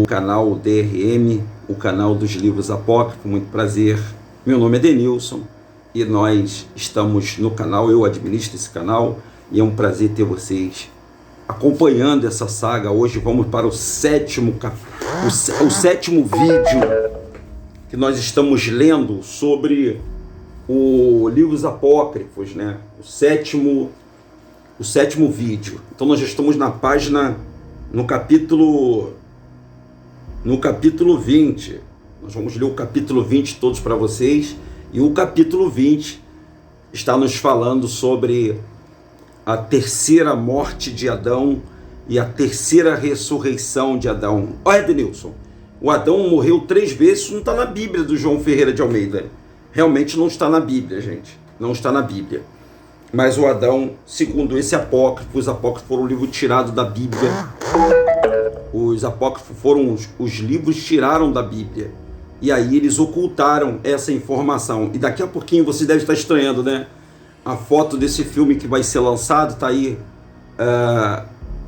canal DRM, o canal dos livros apócrifos. Muito prazer, meu nome é Denilson e nós estamos no canal, eu administro esse canal e é um prazer ter vocês acompanhando essa saga. Hoje vamos para o sétimo vídeo que nós estamos lendo sobre o livros apócrifos, né? O sétimo vídeo. Então nós já estamos na página, no capítulo 20. Nós vamos ler o capítulo 20 todos para vocês, e o capítulo 20 está nos falando sobre a terceira morte de Adão e a terceira ressurreição de Adão. Olha, Denilson, o Adão morreu 3 vezes, isso não está na Bíblia do João Ferreira de Almeida. Realmente não está na Bíblia, gente. Não está na Bíblia. Mas o Adão, segundo esse apócrifo, os apócrifos foram um livro tirado da Bíblia. Os apócrifos foram os livros tiraram da Bíblia. E aí eles ocultaram essa informação. E daqui a pouquinho você deve estar estranhando, né? A foto desse filme que vai ser lançado, está aí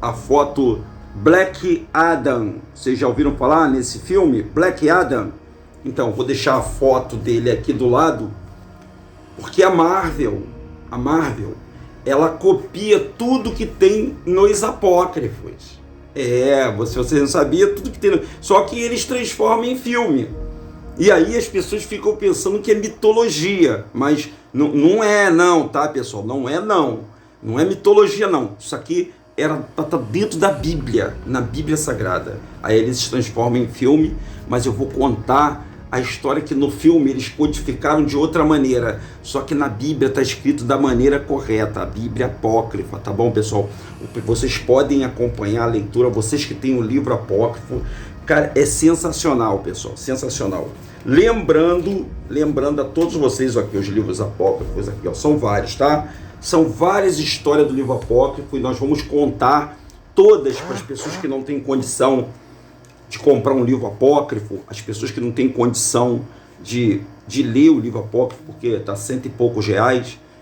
a foto Black Adam. Vocês já ouviram falar nesse filme? Black Adam? Então, vou deixar a foto dele aqui do lado, porque a Marvel, ela copia tudo que tem nos apócrifos. Se você não sabia, tudo que tem. Só que eles transformam em filme. E aí as pessoas ficam pensando que é mitologia, mas não é não, tá, pessoal? Não é não. Não é mitologia não. Isso aqui tá dentro da Bíblia, na Bíblia Sagrada. Aí eles se transformam em filme, mas eu vou contar a história que no filme eles codificaram de outra maneira, só que na Bíblia está escrito da maneira correta, a Bíblia apócrifa, tá bom, pessoal? Vocês podem acompanhar a leitura, vocês que têm o livro apócrifo, cara, é sensacional, pessoal, sensacional. Lembrando a todos vocês aqui, os livros apócrifos aqui, ó, são vários, tá? São várias histórias do livro apócrifo e nós vamos contar todas para as pessoas que não têm condição de comprar um livro apócrifo, as pessoas que não têm condição de ler o livro apócrifo, porque está R$100 e poucos,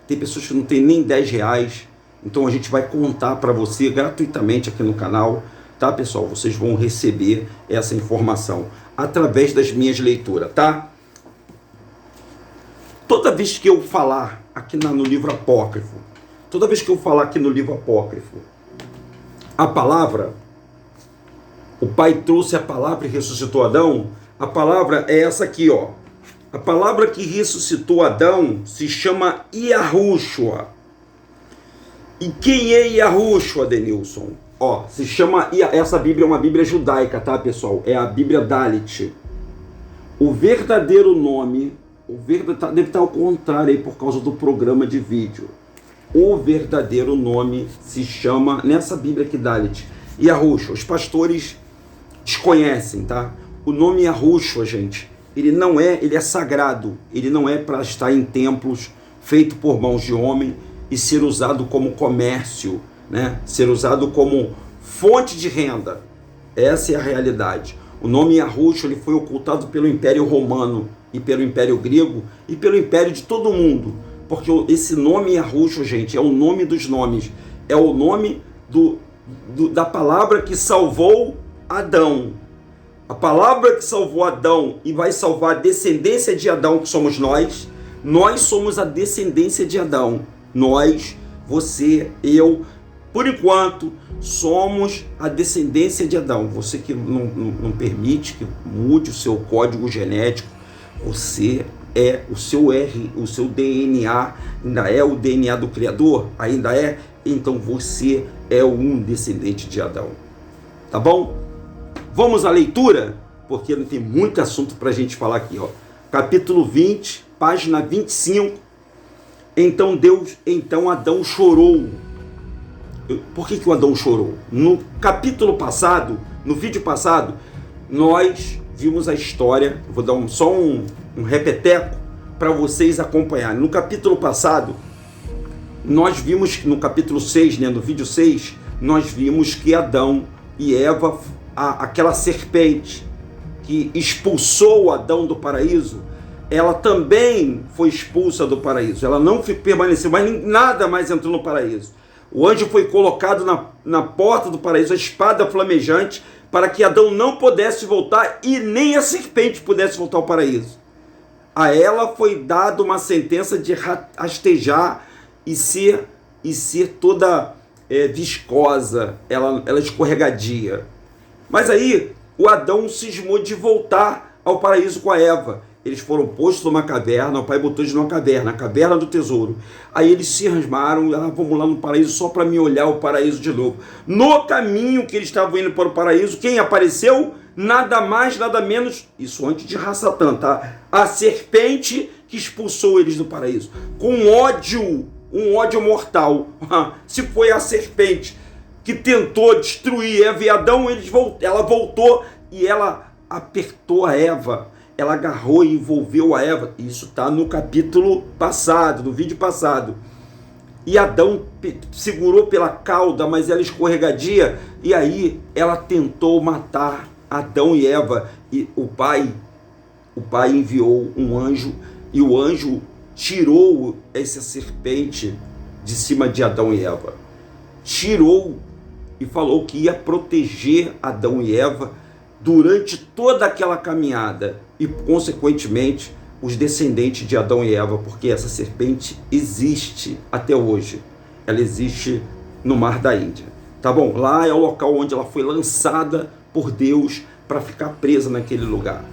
tem pessoas que não têm nem R$10, então a gente vai contar para você gratuitamente aqui no canal, tá, pessoal? Vocês vão receber essa informação através das minhas leituras, tá? Toda vez que eu falar aqui no livro apócrifo, a palavra, o Pai trouxe a palavra e ressuscitou Adão, a palavra é essa aqui, ó. A palavra que ressuscitou Adão se chama Yahushua. E quem é Yahushua, Denilson? Ó, se chama, essa Bíblia é uma Bíblia judaica, tá, pessoal? É a Bíblia Dalit. O verdadeiro nome, deve estar ao contrário aí por causa do programa de vídeo. O verdadeiro nome se chama, nessa Bíblia aqui, Dalit, Yahushua. Os pastores desconhecem, tá? O nome Yahushua, gente, ele é sagrado, ele não é para estar em templos feito por mãos de homem e ser usado como comércio, né? Ser usado como fonte de renda. Essa é a realidade. O nome Yahushua, ele foi ocultado pelo Império Romano e pelo Império Grego e pelo Império de todo mundo, porque esse nome Yahushua, gente, é o nome dos nomes, é o nome da palavra que salvou Adão. A palavra que salvou Adão e vai salvar a descendência de Adão, que somos nós. Nós somos a descendência de Adão. Nós, você, eu, por enquanto, somos a descendência de Adão. Você que não permite que mude o seu código genético, você é o seu DNA, ainda é o DNA do Criador? Ainda é? Então você é um descendente de Adão. Tá bom? Vamos à leitura, porque tem muito assunto para a gente falar aqui, ó. Capítulo 20, página 25. Então Adão chorou. Por que o Adão chorou? No capítulo passado, no vídeo passado, nós vimos a história. Vou dar só um repeteco para vocês acompanharem. No capítulo passado, nós vimos, no capítulo 6, né, no vídeo 6, nós vimos que Adão e Eva, aquela serpente que expulsou Adão do paraíso, ela também foi expulsa do paraíso. Ela não permaneceu, mas nada mais entrou no paraíso. O anjo foi colocado na porta do paraíso, a espada flamejante, para que Adão não pudesse voltar e nem a serpente pudesse voltar ao paraíso. A ela foi dada uma sentença de rastejar e ser toda viscosa, ela escorregadia. Mas aí o Adão cismou de voltar ao paraíso com a Eva. Eles foram postos numa caverna, o pai botou eles numa caverna, a caverna do tesouro. Aí eles se rasmaram, vamos lá no paraíso só para me olhar o paraíso de novo. No caminho que eles estavam indo para o paraíso, quem apareceu? Nada mais, nada menos, isso antes de Satã, tá? A serpente que expulsou eles do paraíso. Com ódio, um ódio mortal. Se foi a serpente que tentou destruir Eva e Adão, ela voltou e ela apertou a Eva. Ela agarrou e envolveu a Eva. Isso está no capítulo passado, no vídeo passado. E Adão segurou pela cauda, mas ela escorregadia. E aí ela tentou matar Adão e Eva. E o pai enviou um anjo. E o anjo tirou essa serpente de cima de Adão e Eva. Tirou e falou que ia proteger Adão e Eva durante toda aquela caminhada e, consequentemente, os descendentes de Adão e Eva, porque essa serpente existe até hoje. Ela existe no Mar da Índia. Tá bom? Lá é o local onde ela foi lançada por Deus para ficar presa naquele lugar.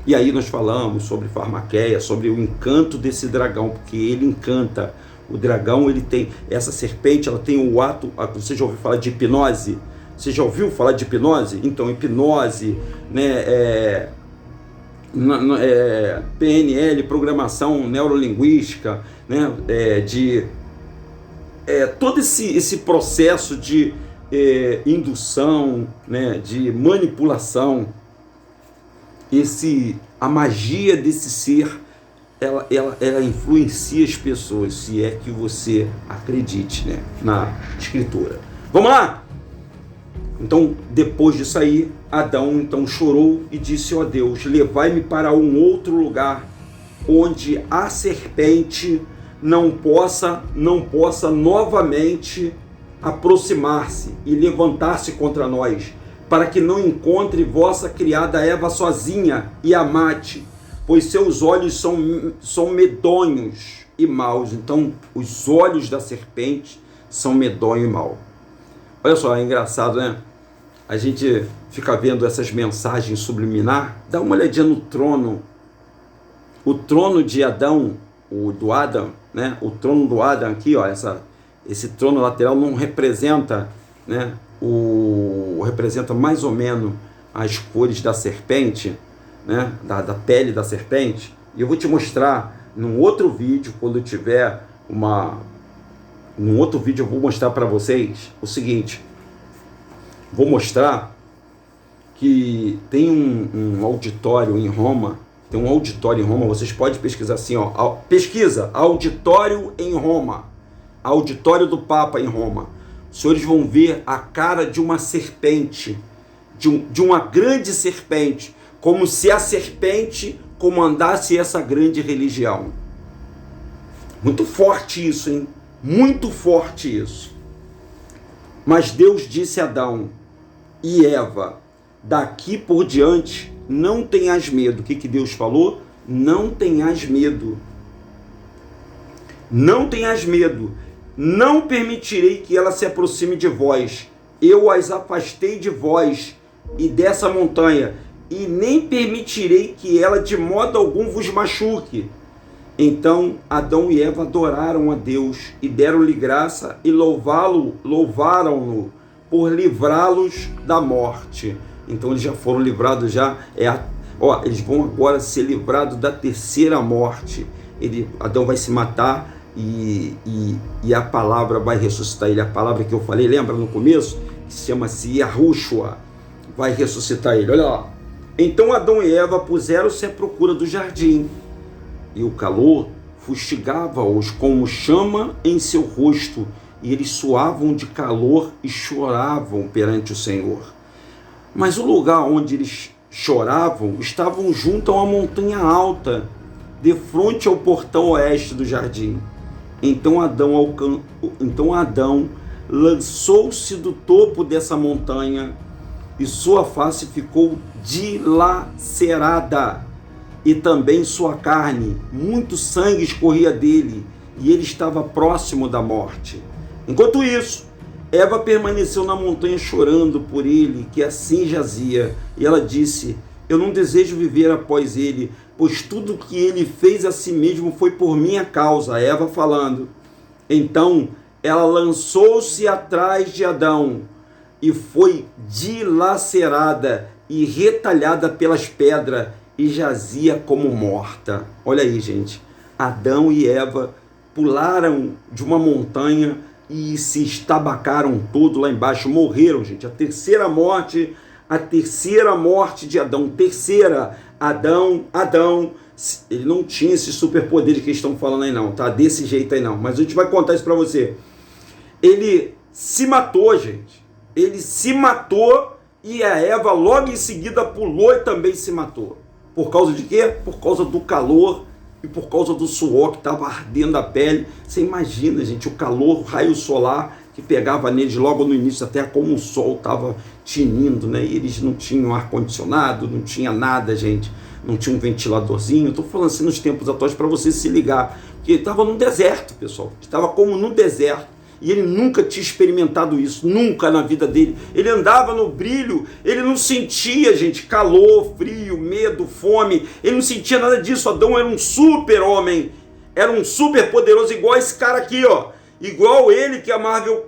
E aí nós falamos sobre Farmaqueia, sobre o encanto desse dragão, porque ele encanta. O dragão, ele tem, essa serpente, ela tem o ato, você já ouviu falar de hipnose? Você já ouviu falar de hipnose? Então, hipnose, né, PNL, programação neurolinguística, né, todo esse processo de indução, né, de manipulação, a magia desse ser, ela influencia as pessoas, se é que você acredite, né, na escritura. Vamos lá? Então, depois disso aí, Adão então chorou e disse: ó Deus, levai-me para um outro lugar, onde a serpente não possa novamente aproximar-se e levantar-se contra nós, para que não encontre vossa criada Eva sozinha e a mate, pois seus olhos são medonhos e maus. Então, os olhos da serpente são medonhos e maus. Olha só, é engraçado, né? A gente fica vendo essas mensagens subliminar. Dá uma olhadinha no trono. O trono de Adão, do Adão, né? O trono do Adão aqui, ó, esse trono lateral não representa, né? Representa mais ou menos as cores da serpente, né? Da pele da serpente. E eu vou te mostrar num outro vídeo, quando tiver num outro vídeo eu vou mostrar para vocês o seguinte. Vou mostrar que tem um auditório em Roma. Tem um auditório em Roma. Vocês podem pesquisar assim, ó. Pesquisa, auditório em Roma. Auditório do Papa em Roma. Os senhores vão ver a cara de uma serpente. De uma grande serpente. Como se a serpente comandasse essa grande religião. Muito forte isso, hein? Muito forte isso. Mas Deus disse a Adão e Eva: daqui por diante não tenhas medo. O que Deus falou? Não tenhas medo. Não tenhas medo. Não permitirei que ela se aproxime de vós. Eu as afastei de vós e dessa montanha, e nem permitirei que ela de modo algum vos machuque. Então Adão e Eva adoraram a Deus e deram-lhe graça e louvaram-no por livrá-los da morte. Então eles já foram livrados, eles vão agora ser livrados da terceira morte. Adão vai se matar e a palavra vai ressuscitar ele. A palavra que eu falei, lembra no começo? Que chama-se Yahushua, vai ressuscitar ele. Olha lá. Então Adão e Eva puseram-se à procura do jardim, e o calor fustigava-os como chama em seu rosto, e eles suavam de calor e choravam perante o Senhor. Mas o lugar onde eles choravam estavam junto a uma montanha alta, de frente ao portão oeste do jardim. Então Adão lançou-se do topo dessa montanha e sua face ficou dilacerada, e também sua carne, muito sangue escorria dele, e ele estava próximo da morte. Enquanto isso, Eva permaneceu na montanha chorando por ele, que assim jazia, e ela disse: eu não desejo viver após ele, pois tudo que ele fez a si mesmo foi por minha causa. Eva falando. Então ela lançou-se atrás de Adão e foi dilacerada e retalhada pelas pedras e jazia como morta. Olha aí, gente. Adão e Eva pularam de uma montanha e se estabacaram todo lá embaixo. Morreram, gente. A terceira morte de Adão. Adão, ele não tinha esse superpoder que eles estão falando aí não, tá? Desse jeito aí não. Mas a gente vai contar isso pra você. Ele se matou, gente. Ele se matou e a Eva logo em seguida pulou e também se matou. Por causa de quê? Por causa do calor e por causa do suor que estava ardendo a pele. Você imagina, gente, o calor, o raio solar que pegava neles logo no início da Terra, como o sol estava tinindo, né? E eles não tinham ar-condicionado, não tinha nada, gente. Não tinha um ventiladorzinho. Estou falando assim nos tempos atuais para você se ligar. Porque ele estava no deserto, pessoal. Estava como no deserto. E ele nunca tinha experimentado isso, nunca na vida dele. Ele andava no brilho, ele não sentia, gente, calor, frio, medo, fome. Ele não sentia nada disso. Adão era um super homem, era um super poderoso, igual esse cara aqui, ó. Igual ele que a Marvel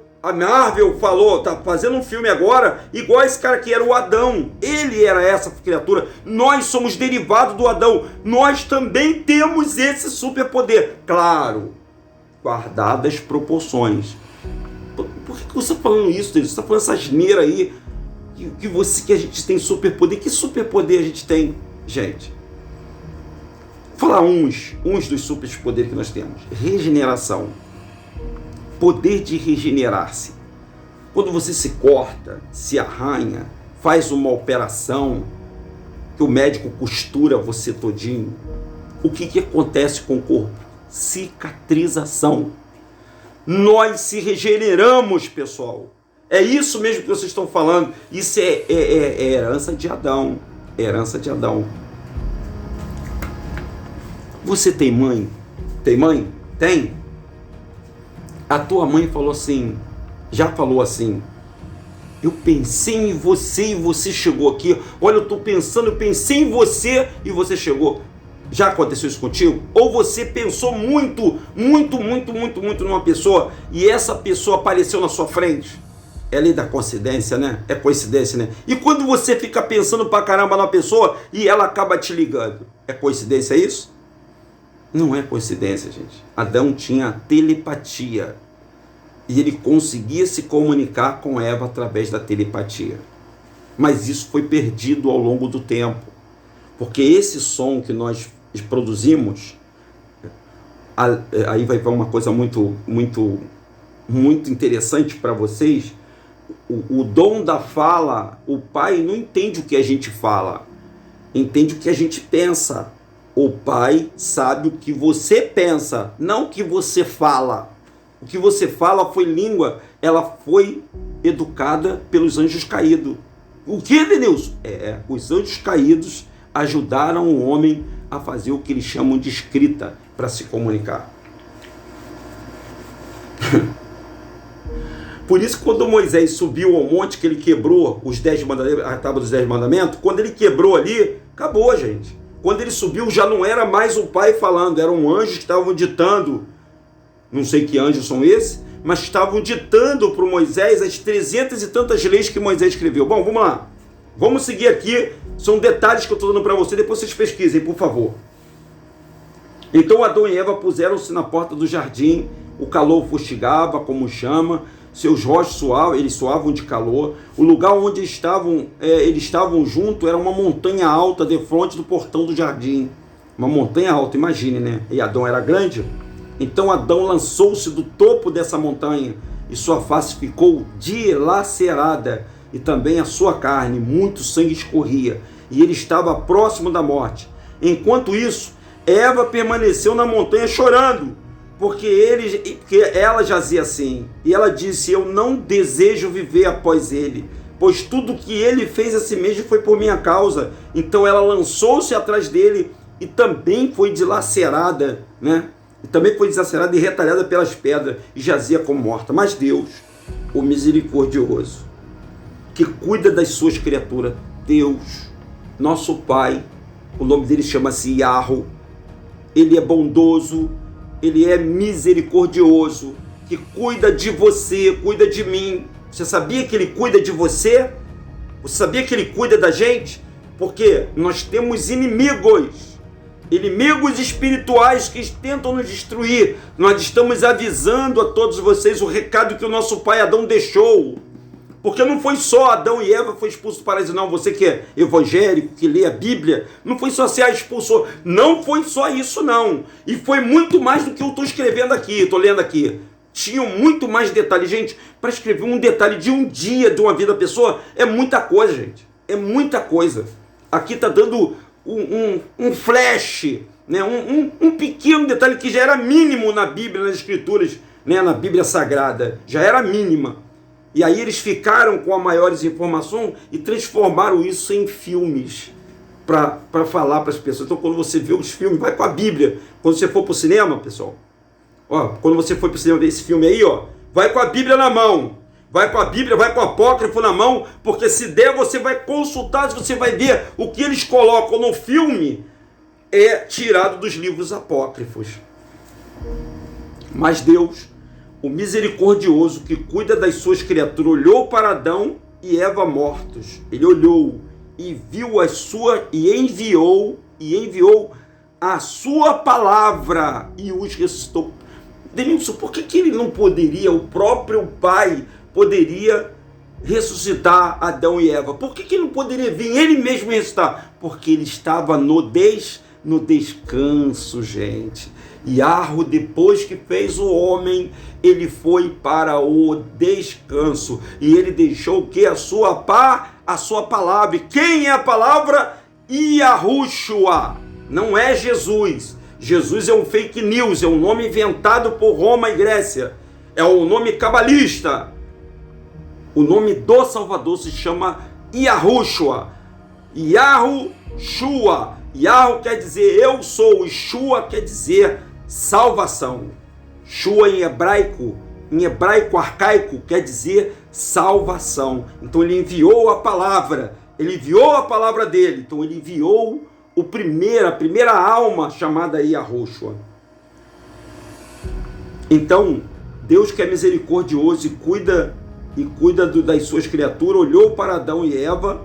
falou, tá fazendo um filme agora, igual esse cara que era o Adão. Ele era essa criatura. Nós somos derivados do Adão. Nós também temos esse superpoder. Claro, guardadas as proporções. Por que você está falando isso, Deus? Você está falando essa asneira aí, que a gente tem superpoder. Que superpoder a gente tem, gente? Vou falar uns dos superpoderes que nós temos. Regeneração. Poder de regenerar-se. Quando você se corta, se arranha, faz uma operação, que o médico costura você todinho, o que acontece com o corpo? Cicatrização. Nós se regeneramos, pessoal. É isso mesmo que vocês estão falando. Isso é herança de Adão. É herança de Adão. Você tem mãe? Tem mãe? Tem? A tua mãe falou assim, já falou assim: eu pensei em você e você chegou aqui. Olha, eu pensei em você e você chegou. Já aconteceu isso contigo? Ou você pensou muito numa pessoa e essa pessoa apareceu na sua frente? É lei da coincidência, né? É coincidência, né? E quando você fica pensando pra caramba na pessoa e ela acaba te ligando, é coincidência isso? Não é coincidência, gente. Adão tinha telepatia e ele conseguia se comunicar com Eva através da telepatia. Mas isso foi perdido ao longo do tempo, porque esse som que nós produzimos, aí vai uma coisa muito interessante para vocês. O dom da fala, o pai não entende o que a gente fala, entende o que a gente pensa. O pai sabe o que você pensa, não o que você fala. O que você fala foi língua, ela foi educada pelos anjos caídos. O que, Denilson? Os anjos caídos ajudaram o homem a fazer o que eles chamam de escrita para se comunicar. Por isso, quando Moisés subiu ao monte, que ele quebrou os 10 mandamentos, a tábua dos 10 mandamentos, quando ele quebrou ali, acabou, gente. Quando ele subiu, já não era mais o pai falando, eram anjos que estavam ditando, não sei que anjos são esses, mas estavam ditando para Moisés as 300 e tantas leis que Moisés escreveu. Bom, vamos lá. Vamos seguir aqui, são detalhes que eu estou dando para você, depois vocês pesquisem, por favor. Então Adão e Eva puseram-se na porta do jardim, o calor fustigava como chama, seus rostos suavam, eles suavam de calor. O lugar onde eles estavam juntos era uma montanha alta defronte do portão do jardim. Uma montanha alta, imagine, né? E Adão era grande. Então Adão lançou-se do topo dessa montanha e sua face ficou dilacerada e também a sua carne, muito sangue escorria, e ele estava próximo da morte. Enquanto isso, Eva permaneceu na montanha chorando, porque ela jazia assim, e ela disse: eu não desejo viver após ele, pois tudo que ele fez a si mesmo foi por minha causa. Então ela lançou-se atrás dele e também foi dilacerada, né? E também foi dilacerada e retalhada pelas pedras e jazia como morta. Mas Deus, o misericordioso, que cuida das suas criaturas, Deus, nosso Pai, o nome dele chama-se Yahweh, ele é bondoso, ele é misericordioso, que cuida de você, cuida de mim. Você sabia que ele cuida de você? Você sabia que ele cuida da gente? Porque nós temos inimigos espirituais que tentam nos destruir. Nós estamos avisando a todos vocês o recado que o nosso pai Adão deixou. Porque não foi só Adão e Eva foi expulso do paraíso, não. Você que é evangélico, que lê a Bíblia, não foi só ser expulsou. Não foi só isso, não. E foi muito mais do que eu estou escrevendo aqui, estou lendo aqui. Tinham muito mais detalhes. Gente, para escrever um detalhe de um dia de uma vida da pessoa, é muita coisa, gente. É muita coisa. Aqui está dando um flash, né? um pequeno detalhe que já era mínimo na Bíblia, nas Escrituras, né? Na Bíblia Sagrada. Já era mínima. E aí eles ficaram com as maiores informações e transformaram isso em filmes para falar para as pessoas. Então, quando você vê os filmes, vai com a Bíblia. Quando você for para o cinema, pessoal, ó, quando você for para o cinema ver esse filme aí, ó, vai com a Bíblia na mão. Vai com a Bíblia, vai com o apócrifo na mão, porque se der, você vai consultar, você vai ver o que eles colocam no filme é tirado dos livros apócrifos. Mas Deus, o misericordioso que cuida das suas criaturas, olhou para Adão e Eva mortos. Ele olhou e viu as suas e enviou a sua palavra e os ressuscitou. Denilson, por que ele não poderia, o próprio Pai poderia ressuscitar Adão e Eva? Por que ele não poderia vir ele mesmo ressuscitar? Porque ele estava no descanso, gente. Yahweh, depois que fez o homem, ele foi para o descanso. E ele deixou o que? A sua palavra. E quem é a palavra? Yahushua. Não é Jesus. Jesus é um fake news, é um nome inventado por Roma e Grécia. É um nome cabalista. O nome do Salvador se chama Yahushua. Yahushua. Yahweh quer dizer eu sou. Shua quer dizer salvação. Shua em hebraico arcaico, quer dizer salvação. Então ele enviou a palavra. Ele enviou a palavra dele. Então ele enviou a primeira alma chamada Yahushua. Então, Deus que é misericordioso e cuida das suas criaturas, olhou para Adão e Eva,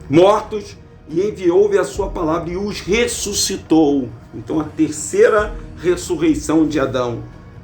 mortos, e enviou-lhe a sua palavra e os ressuscitou. Então, a terceira ressurreição de Adão.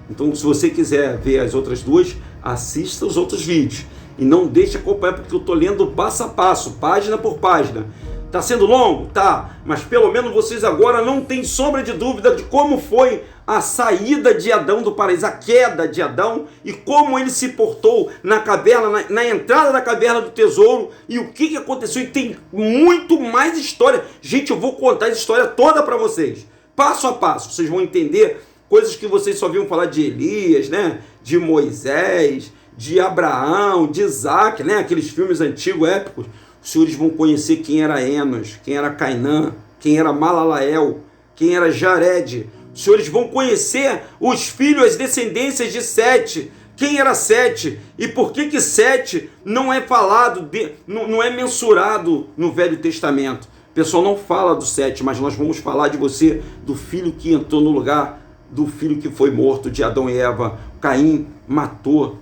Então, se você quiser ver as outras duas, assista os outros vídeos. E não deixe acompanhar, porque eu estou lendo passo a passo, página por página. Está sendo longo? Tá. Mas pelo menos vocês agora não têm sombra de dúvida de como foi a saída de Adão do paraíso, a queda de Adão, e como ele se portou na caverna, na entrada da caverna do tesouro, e o que aconteceu. E tem muito mais história. Gente, eu vou contar essa história toda para vocês, passo a passo. Vocês vão entender coisas que vocês só viram falar de Elias, né? De Moisés, de Abraão, de Isaac, né? Aqueles filmes antigos, épicos. Os senhores vão conhecer quem era Enos, quem era Cainã, quem era Malalael, quem era Jared. Os senhores vão conhecer os filhos, as descendências de Sete. Quem era Sete? E por que Sete não é falado, não é mensurado no Velho Testamento? O pessoal não fala do Sete, mas nós vamos falar de você, do filho que entrou no lugar do filho que foi morto de Adão e Eva. Caim matou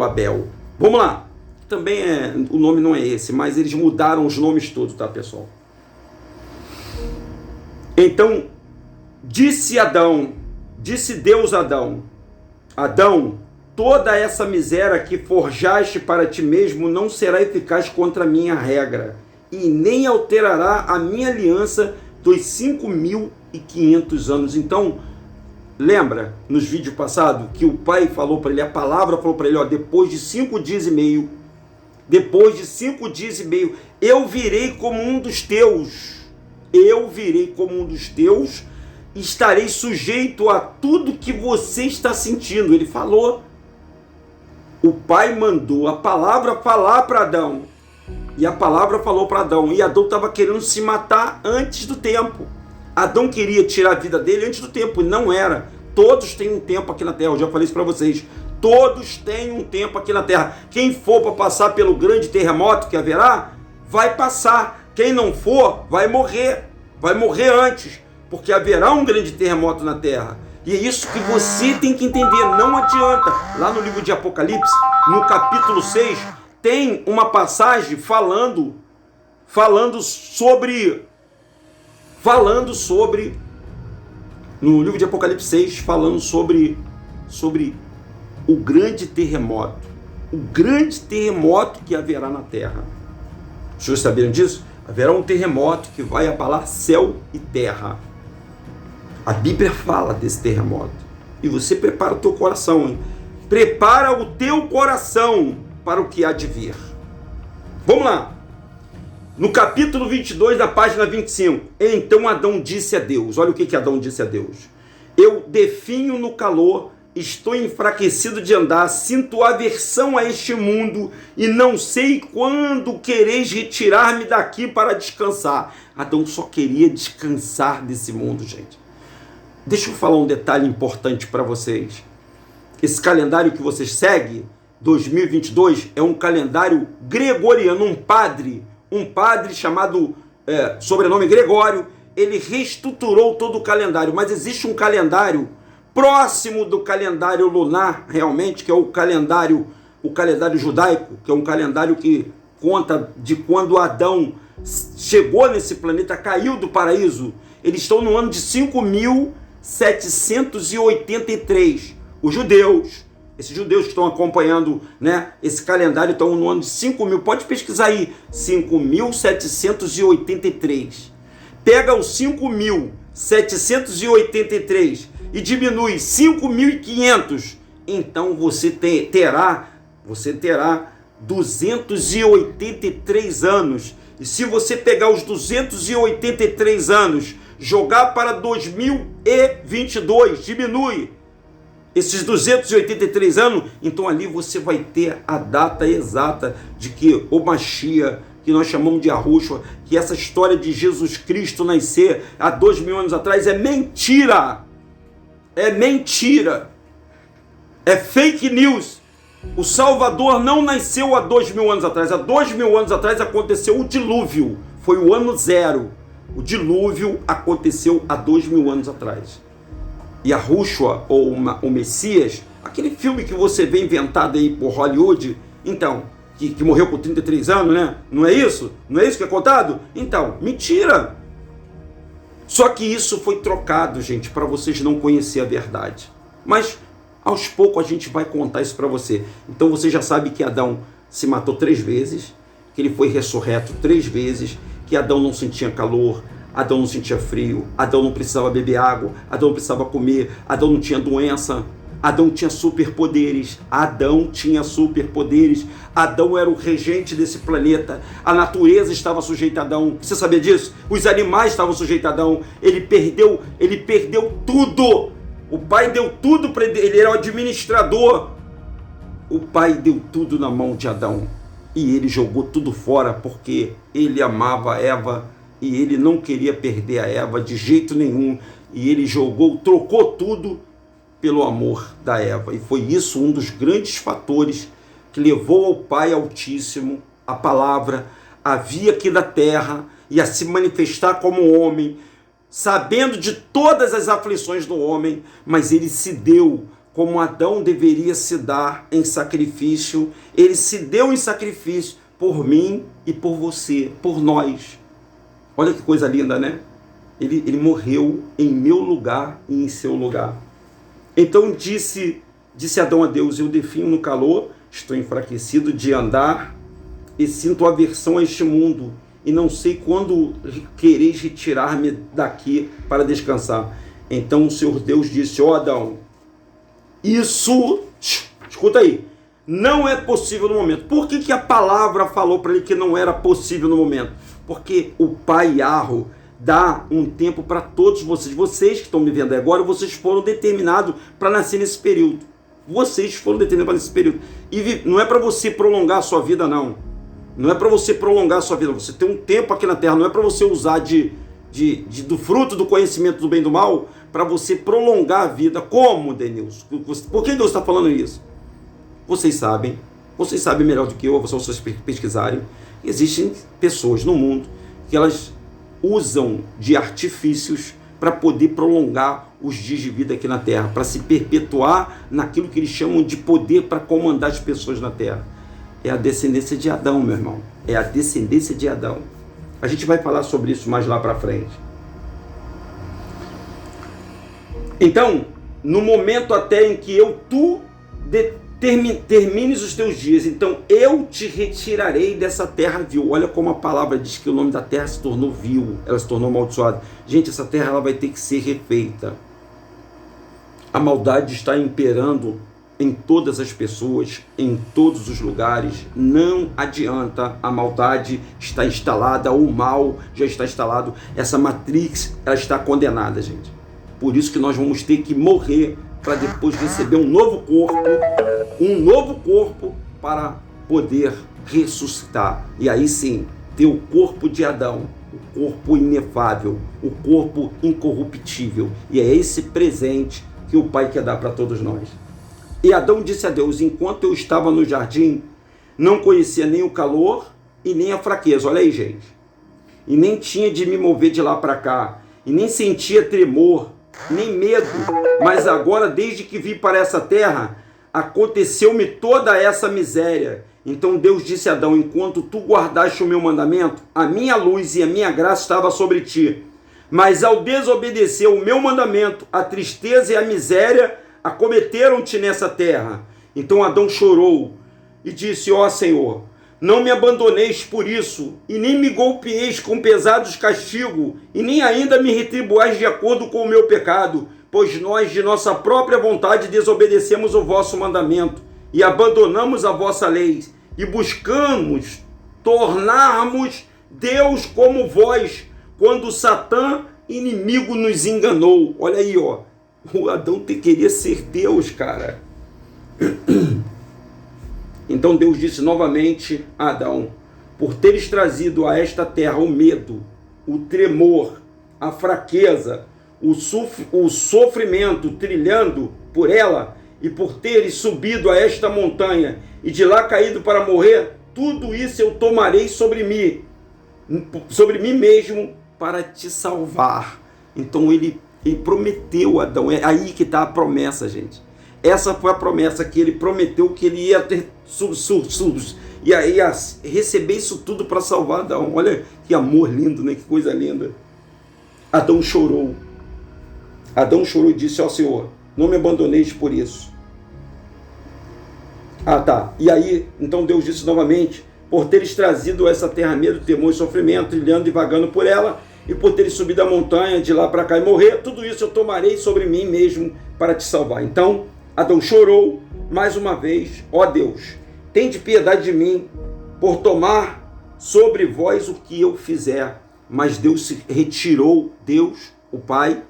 Abel. Vamos lá. Também o nome não é esse, mas eles mudaram os nomes todos, tá, pessoal? Então, disse Deus a Adão: Adão, toda essa miséria que forjaste para ti mesmo não será eficaz contra a minha regra, e nem alterará a minha aliança dos 5.500 anos. Então, lembra, nos vídeos passados, que o pai falou para ele, a palavra falou para ele, ó, depois de 5 dias e meio, eu virei como um dos teus, e estarei sujeito a tudo que você está sentindo. Ele falou. o pai mandou a palavra falar para Adão. E a palavra falou para Adão. E Adão estava querendo se matar antes do tempo. Adão queria tirar a vida dele antes do tempo. E não era. Todos têm um tempo aqui na terra. Eu já falei isso para vocês. Todos têm um tempo aqui na terra. Quem for para passar pelo grande terremoto que haverá, vai passar. Quem não for, vai morrer. Vai morrer antes. Porque haverá um grande terremoto na terra. E é isso que você tem que entender. Não adianta. Lá no livro de Apocalipse, no capítulo 6, tem uma passagem falando sobre no livro de Apocalipse 6, falando sobre o grande terremoto. O grande terremoto que haverá na terra. Os senhores sabiam disso? Haverá um terremoto que vai abalar céu e terra. A Bíblia fala desse terremoto. E você prepara o teu coração, hein? Prepara o teu coração para o que há de vir. Vamos lá. No capítulo 22, da página 25. Então Adão disse a Deus. Olha o que Adão disse a Deus. Eu definho no calor, estou enfraquecido de andar, sinto aversão a este mundo e não sei quando quereis retirar-me daqui para descansar. Adão só queria descansar desse mundo, gente. Deixa eu falar um detalhe importante para vocês. Esse calendário que vocês seguem, 2022, é um calendário gregoriano. Um padre chamado, sobrenome Gregório, ele reestruturou todo o calendário. Mas existe um calendário próximo do calendário lunar, realmente, que é o calendário judaico, que é um calendário que conta de quando Adão chegou nesse planeta, caiu do paraíso. Eles estão no ano de 5.783. Os judeus, esses judeus que estão acompanhando, né, esse calendário, estão no ano de 5.000. Pode pesquisar aí, 5.783. Pega os 5.783 e diminui 5.500. Então você terá 283 anos. E se você pegar os 283 anos, jogar para 2022, diminui esses 283 anos, então ali você vai ter a data exata de que o Mashiach, que nós chamamos de Yahushua, que essa história de Jesus Cristo nascer há 2.000 anos atrás é mentira. É mentira. É fake news. O Salvador não nasceu há 2.000 anos atrás. Há 2.000 anos atrás aconteceu o dilúvio. Foi o ano zero. O dilúvio aconteceu há 2.000 anos atrás. E Yahushua, ou o Messias, aquele filme que você vê inventado aí por Hollywood, então, que morreu com 33 anos, né? Não é isso? Não é isso que é contado? Então, mentira! Só que isso foi trocado, gente, para vocês não conhecerem a verdade. Mas, aos poucos, a gente vai contar isso para você. Então, você já sabe que Adão se matou 3 vezes, que ele foi ressurreto 3 vezes, que Adão não sentia calor, Adão não sentia frio, Adão não precisava beber água, Adão não precisava comer, Adão não tinha doença, Adão tinha superpoderes, Adão era o regente desse planeta, a natureza estava sujeita a Adão. Você sabia disso? Os animais estavam sujeitos a Adão. Ele perdeu tudo. O pai deu tudo para ele, ele era o administrador. O pai deu tudo na mão de Adão e ele jogou tudo fora porque ele amava Eva e ele não queria perder a Eva de jeito nenhum, e ele trocou tudo pelo amor da Eva. E foi isso um dos grandes fatores que levou ao Pai Altíssimo a palavra a vir aqui da terra e a se manifestar como homem, sabendo de todas as aflições do homem, mas ele se deu como Adão deveria se dar em sacrifício. Ele se deu em sacrifício por mim e por você, por nós. Olha que coisa linda, né? Ele morreu em meu lugar e em seu lugar. Então disse Adão a Deus: eu definho no calor, estou enfraquecido de andar e sinto aversão a este mundo, e não sei quando quereis retirar-me daqui para descansar. Então o Senhor Deus disse: ó Adão, isso, escuta aí, não é possível no momento. Por que a palavra falou para ele que não era possível no momento? Porque o Pai Yahweh dá um tempo para todos vocês. Vocês que estão me vendo agora, vocês foram determinados para nascer nesse período. Vocês foram determinados para esse período. E não é para você prolongar a sua vida, não. Não é para você prolongar a sua vida. Você tem um tempo aqui na terra. Não é para você usar do fruto do conhecimento do bem e do mal para você prolongar a vida. Como, Denilson? Por que Deus está falando isso? Vocês sabem melhor do que eu, se vocês pesquisarem. Existem pessoas no mundo que elas usam de artifícios para poder prolongar os dias de vida aqui na terra, para se perpetuar naquilo que eles chamam de poder para comandar as pessoas na terra. É a descendência de Adão, meu irmão. É a descendência de Adão. A gente vai falar sobre isso mais lá para frente. Então, no momento até em que tu termines os teus dias, então eu te retirarei dessa terra vil. Olha como a palavra diz que o nome da terra se tornou vil, ela se tornou amaldiçoada. Gente, essa terra ela vai ter que ser refeita. A maldade está imperando em todas as pessoas, em todos os lugares. Não adianta, a maldade está instalada, o mal já está instalado. Essa matrix, ela está condenada, gente. Por isso que nós vamos ter que morrer para depois receber um novo corpo para poder ressuscitar. E aí sim, ter o corpo de Adão, o corpo inefável, o corpo incorruptível. E é esse presente que o Pai quer dar para todos nós. E Adão disse a Deus: enquanto eu estava no jardim, não conhecia nem o calor e nem a fraqueza. Olha aí, gente. E nem tinha de me mover de lá para cá. E nem sentia tremor, nem medo. Mas agora, desde que vim para essa terra, aconteceu-me toda essa miséria. Então Deus disse a Adão: enquanto tu guardaste o meu mandamento, a minha luz e a minha graça estava sobre ti. Mas ao desobedecer o meu mandamento, a tristeza e a miséria acometeram-te nessa terra. Então Adão chorou e disse: ó Senhor, não me abandoneis por isso, e nem me golpeeis com pesados castigos, e nem ainda me retribuais de acordo com o meu pecado, pois nós de nossa própria vontade desobedecemos o vosso mandamento, e abandonamos a vossa lei, e buscamos tornarmos Deus como vós, quando Satã, inimigo, nos enganou. Olha aí, ó. O Adão queria ser Deus, cara. Então Deus disse novamente a Adão: por teres trazido a esta terra o medo, o tremor, a fraqueza, o sofrimento trilhando por ela, e por teres subido a esta montanha e de lá caído para morrer, tudo isso eu tomarei sobre mim mesmo para te salvar. Então ele prometeu a Adão. É aí que está a promessa, gente. Essa foi a promessa que ele prometeu, que ele ia ter e aí receber isso tudo para salvar Adão. Olha que amor lindo, né? Que coisa linda. Adão chorou. Adão chorou e disse: ó Senhor, não me abandoneis por isso. E aí, então Deus disse novamente: por teres trazido essa terra medo, temor e sofrimento, trilhando e vagando por ela, e por teres subido a montanha de lá para cá e morrer, tudo isso eu tomarei sobre mim mesmo para te salvar. Então Adão chorou mais uma vez: ó Deus, tende piedade de mim, por tomar sobre vós o que eu fizer. Mas Deus se retirou, Deus, o Pai,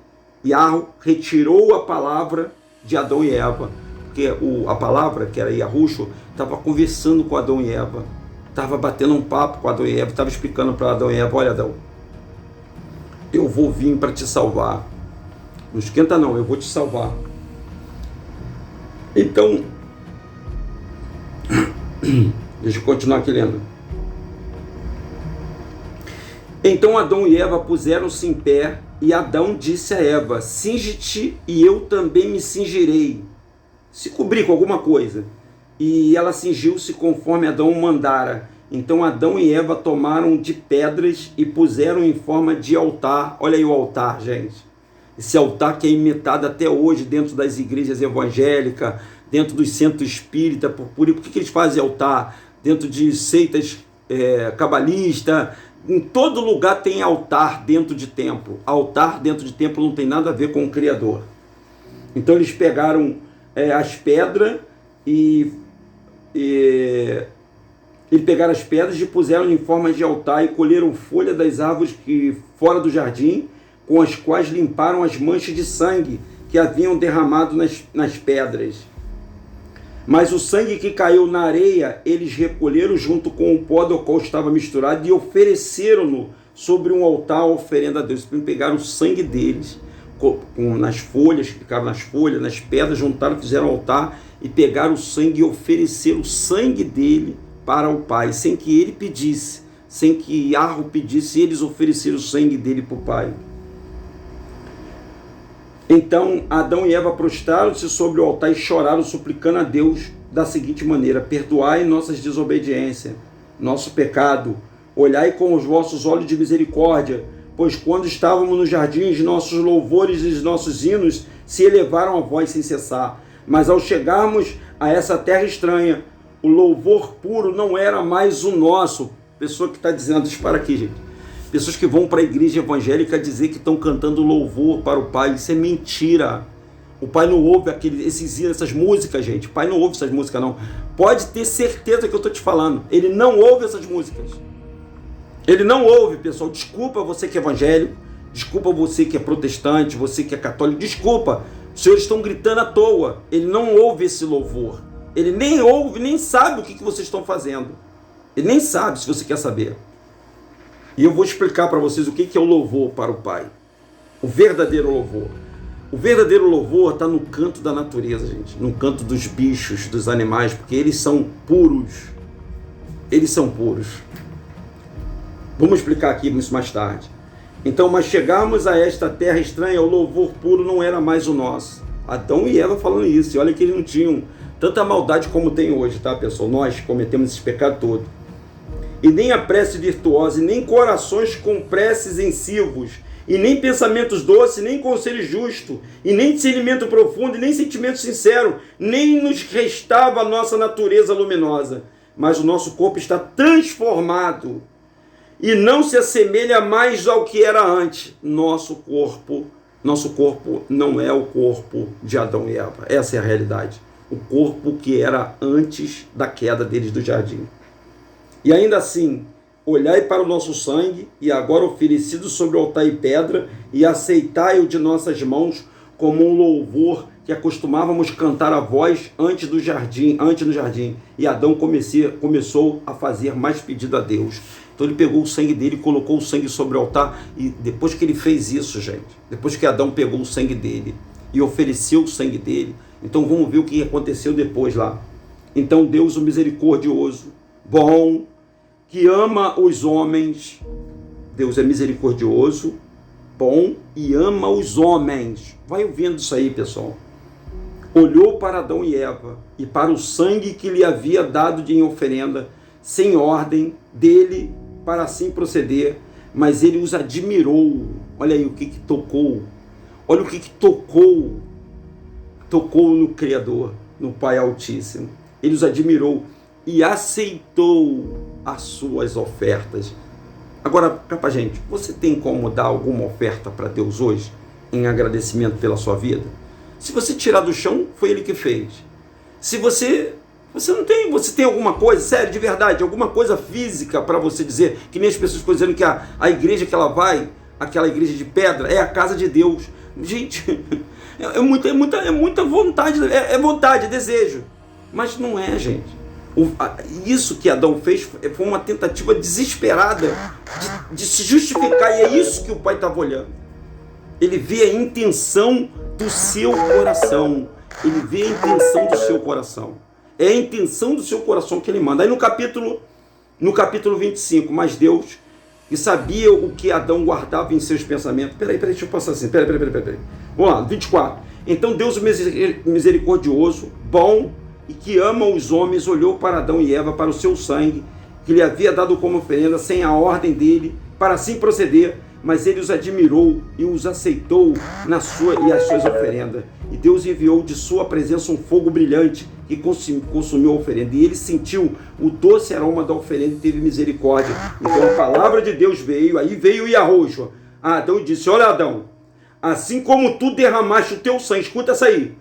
Yahweh, retirou a palavra de Adão e Eva, porque a palavra, que era Yahushua, estava conversando com Adão e Eva, estava batendo um papo com Adão e Eva, estava explicando para Adão e Eva: olha Adão, eu vou vir para te salvar. Não esquenta não, eu vou te salvar. Então, deixa eu continuar aqui lendo. Então Adão e Eva puseram-se em pé, e Adão disse a Eva: cinge-te e eu também me cingirei. Se cobrir com alguma coisa. E ela cingiu-se conforme Adão mandara. Então Adão e Eva tomaram de pedras e puseram em forma de altar. Olha aí o altar, gente. Esse altar que é imitado até hoje dentro das igrejas evangélicas, dentro dos centros espíritas. Por que eles fazem altar? Dentro de seitas cabalistas. Em todo lugar tem altar dentro de templo. Altar dentro de templo não tem nada a ver com o Criador. Então eles pegaram as pedras e pegaram as pedras e puseram em forma de altar, e colheram folha das árvores que fora do jardim, com as quais limparam as manchas de sangue que haviam derramado nas pedras. Mas o sangue que caiu na areia, eles recolheram junto com o pó do qual estava misturado e ofereceram-no sobre um altar a oferenda a Deus. Pegaram o sangue deles, nas folhas, que ficavam nas folhas, nas pedras, juntaram, fizeram altar e pegaram o sangue e ofereceram o sangue dele para o Pai, sem que ele pedisse, sem que Arro pedisse, eles ofereceram o sangue dele para o Pai. Então Adão e Eva prostraram-se sobre o altar e choraram, suplicando a Deus da seguinte maneira: perdoai nossas desobediências, nosso pecado, olhai com os vossos olhos de misericórdia, pois quando estávamos no jardim, nossos louvores e nossos hinos se elevaram a vós sem cessar. Mas ao chegarmos a essa terra estranha, o louvor puro não era mais o nosso. Pessoa que está dizendo, deixa eu parar aqui, gente. Pessoas que vão para a igreja evangélica dizer que estão cantando louvor para o Pai. Isso é mentira. O Pai não ouve essas músicas, gente. O Pai não ouve essas músicas, não. Pode ter certeza que eu estou te falando. Ele não ouve essas músicas. Ele não ouve, pessoal. Desculpa você que é evangélico. Desculpa você que é protestante, você que é católico. Desculpa. Os senhores estão gritando à toa. Ele não ouve esse louvor. Ele nem ouve, nem sabe o que vocês estão fazendo. Ele nem sabe, se você quer saber. E eu vou explicar para vocês o que é o louvor para o Pai. O verdadeiro louvor. O verdadeiro louvor está no canto da natureza, gente. No canto dos bichos, dos animais, porque eles são puros. Eles são puros. Vamos explicar aqui isso mais tarde. Então, mas chegamos a esta terra estranha, o louvor puro não era mais o nosso. Adão e Eva falando isso. E olha que eles não tinham tanta maldade como tem hoje, tá, pessoal? Nós cometemos esse pecado todo. E nem a prece virtuosa, e nem corações com preces ensivos, e nem pensamentos doces, nem conselho justo, e nem discernimento profundo, e nem sentimento sincero, nem nos restava a nossa natureza luminosa. Mas o nosso corpo está transformado, e não se assemelha mais ao que era antes. Nosso corpo não é o corpo de Adão e Eva. Essa é a realidade. O corpo que era antes da queda deles do jardim. E ainda assim, olhai para o nosso sangue, e agora oferecido sobre o altar e pedra, e aceitai-o de nossas mãos como um louvor que acostumávamos cantar a voz antes no jardim. E Adão começou a fazer mais pedido a Deus. Então ele pegou o sangue dele, colocou o sangue sobre o altar, e depois que ele fez isso, gente, depois que Adão pegou o sangue dele e ofereceu o sangue dele, então vamos ver o que aconteceu depois lá. Então Deus, o misericordioso, bom, que ama os homens. Deus é misericordioso, bom e ama os homens. Vai ouvindo isso aí, pessoal. Olhou para Adão e Eva e para o sangue que lhe havia dado em oferenda, sem ordem dele, para assim proceder, mas ele os admirou. Olha aí o que tocou. Olha o que tocou. Tocou no Criador, no Pai Altíssimo. Ele os admirou e aceitou as suas ofertas. Agora, capa, gente, você tem como dar alguma oferta para Deus hoje, em agradecimento pela sua vida? Se você tirar do chão, foi Ele que fez. Se você não tem, você tem alguma coisa, sério, de verdade, alguma coisa física para você dizer, que nem as pessoas estão dizendo que a igreja que ela vai, aquela igreja de pedra, é a casa de Deus. Gente, é muita vontade, é vontade, é desejo. Mas não é, gente. Isso que Adão fez foi uma tentativa desesperada de se justificar, e é isso que o Pai estava olhando. Ele vê a intenção do seu coração. Ele vê a intenção do seu coração. É a intenção do seu coração que ele manda. Aí no capítulo 25, mas Deus, que sabia o que Adão guardava em seus pensamentos. Peraí, deixa eu passar assim. Peraí. Vamos lá, 24. Então Deus misericordioso, bom e que ama os homens, olhou para Adão e Eva, para o seu sangue, que lhe havia dado como oferenda, sem a ordem dele, para assim proceder, mas ele os admirou e os aceitou as suas oferendas. E Deus enviou de sua presença um fogo brilhante que consumiu a oferenda. E ele sentiu o doce aroma da oferenda e teve misericórdia. Então a palavra de Deus veio, aí veio Yahushua a Adão e disse: olha, Adão, assim como tu derramaste o teu sangue, escuta essa aí,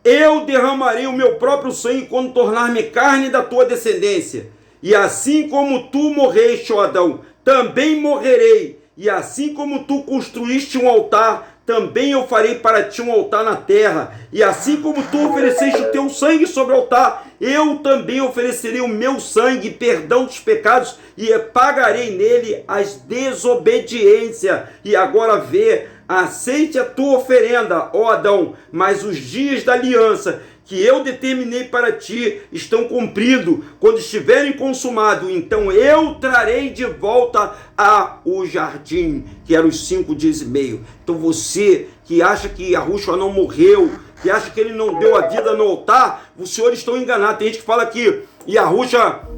eu derramarei o meu próprio sangue quando tornar-me carne da tua descendência. E assim como tu morreste, ó Adão, também morrerei. E assim como tu construíste um altar também eu farei para ti um altar na terra, e assim como tu ofereceste o teu sangue sobre o altar, eu também oferecerei o meu sangue, perdão dos pecados, e pagarei nele as desobediências. E agora vê, aceite a tua oferenda, ó Adão, mas os dias da aliança que eu determinei para ti estão cumpridos. Quando estiverem consumados, então eu trarei de volta ao jardim, que era os 5 dias e meio. Então você que acha que Yahushua não morreu, que acha que ele não deu a vida no altar, os senhores estão enganados. Tem gente que fala que Yahushua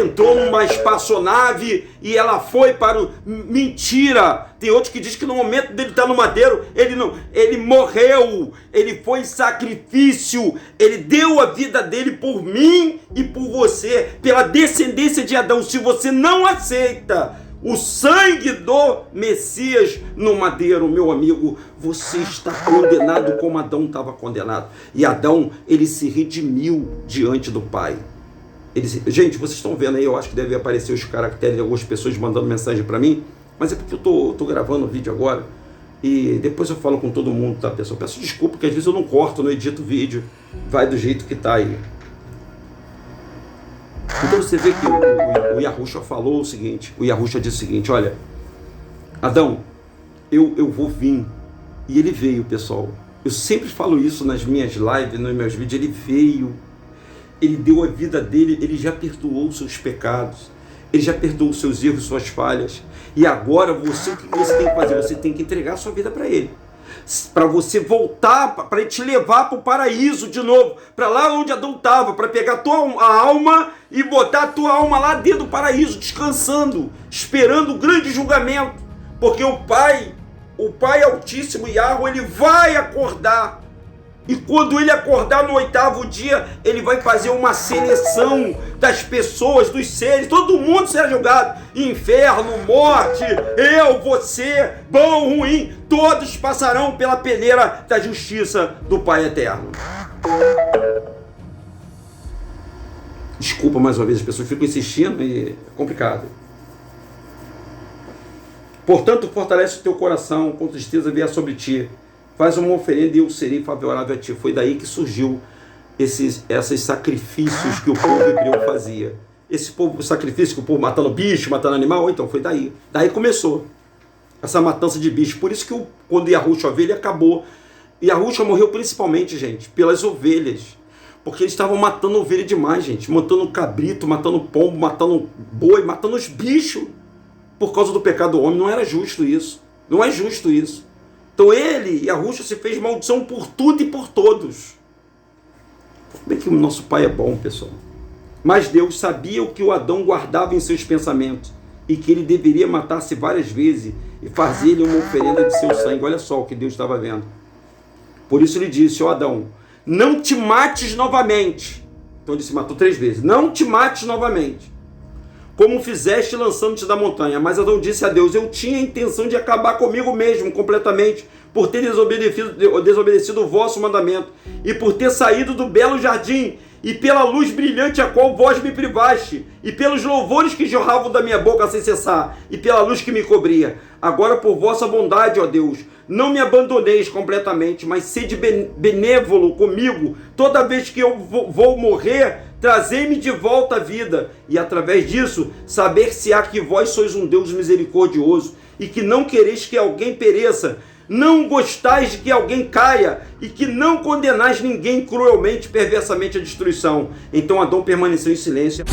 entrou numa espaçonave e ela foi para o... Mentira! Tem outros que dizem que no momento dele estar no madeiro, ele morreu, ele foi em sacrifício, ele deu a vida dele por mim e por você, pela descendência de Adão. Se você não aceita o sangue do Messias no madeiro, meu amigo, você está condenado como Adão estava condenado. E Adão, ele se redimiu diante do Pai. Gente, vocês estão vendo aí, eu acho que deve aparecer os caracteres de algumas pessoas mandando mensagem para mim, mas é porque eu tô gravando o vídeo agora e depois eu falo com todo mundo, tá, pessoal? Peço desculpa, porque às vezes eu não corto, não edito o vídeo, vai do jeito que tá aí. Então você vê que o Yahushua falou o seguinte, o Yahushua disse o seguinte: olha, Adão, eu vou vir. E ele veio, pessoal. Eu sempre falo isso nas minhas lives, nos meus vídeos. Ele veio, ele deu a vida dele, ele já perdoou os seus pecados, ele já perdoou os seus erros, suas falhas. E agora o que você tem que fazer? Você tem que entregar a sua vida para ele, para você voltar, para ele te levar para o paraíso de novo, para lá onde Adão estava, para pegar a alma e botar a tua alma lá dentro do paraíso, descansando, esperando o grande julgamento, porque o Pai Altíssimo, Yahuwah, ele vai acordar. E quando ele acordar no 8º dia, ele vai fazer uma seleção das pessoas, dos seres, todo mundo será julgado. Inferno, morte, eu, você, bom, ruim, todos passarão pela peneira da justiça do Pai Eterno. Desculpa mais uma vez, as pessoas ficam insistindo e é complicado. Portanto, fortalece o teu coração, com tristeza vier sobre ti. Faz uma oferenda e eu serei favorável a ti. Foi daí que surgiu esses sacrifícios que o povo hebreu fazia. Esse sacrifício que o povo matando bicho, matando animal, então foi daí. Daí começou essa matança de bicho. Por isso que quando Yahushua veio, ele acabou. Yahushua morreu principalmente, gente, pelas ovelhas. Porque eles estavam matando ovelha demais, gente. Matando cabrito, matando pombo, matando boi, matando os bichos. Por causa do pecado do homem. Não era justo isso. Não é justo isso. Então ele, Yahushua, se fez maldição por tudo e por todos. Como é que o nosso Pai é bom, pessoal? Mas Deus sabia o que o Adão guardava em seus pensamentos e que ele deveria matar-se várias vezes e fazer-lhe uma oferenda de seu sangue. Olha só o que Deus estava vendo. Por isso ele disse: ó Adão, não te mates novamente. Então ele se matou 3 vezes. Não te mates novamente, como fizeste lançando-te da montanha. Mas Adão disse a Deus: eu tinha a intenção de acabar comigo mesmo completamente, por ter desobedecido o vosso mandamento, e por ter saído do belo jardim, e pela luz brilhante a qual vós me privaste, e pelos louvores que jorravam da minha boca sem cessar, e pela luz que me cobria. Agora, por vossa bondade, ó Deus, não me abandoneis completamente, mas sede benévolo comigo. Toda vez que eu vou morrer, trazei-me de volta à vida, e através disso, saber-se-á que vós sois um Deus misericordioso, e que não quereis que alguém pereça, não gostais de que alguém caia, e que não condenais ninguém cruelmente, perversamente à destruição. Então Adão permaneceu em silêncio.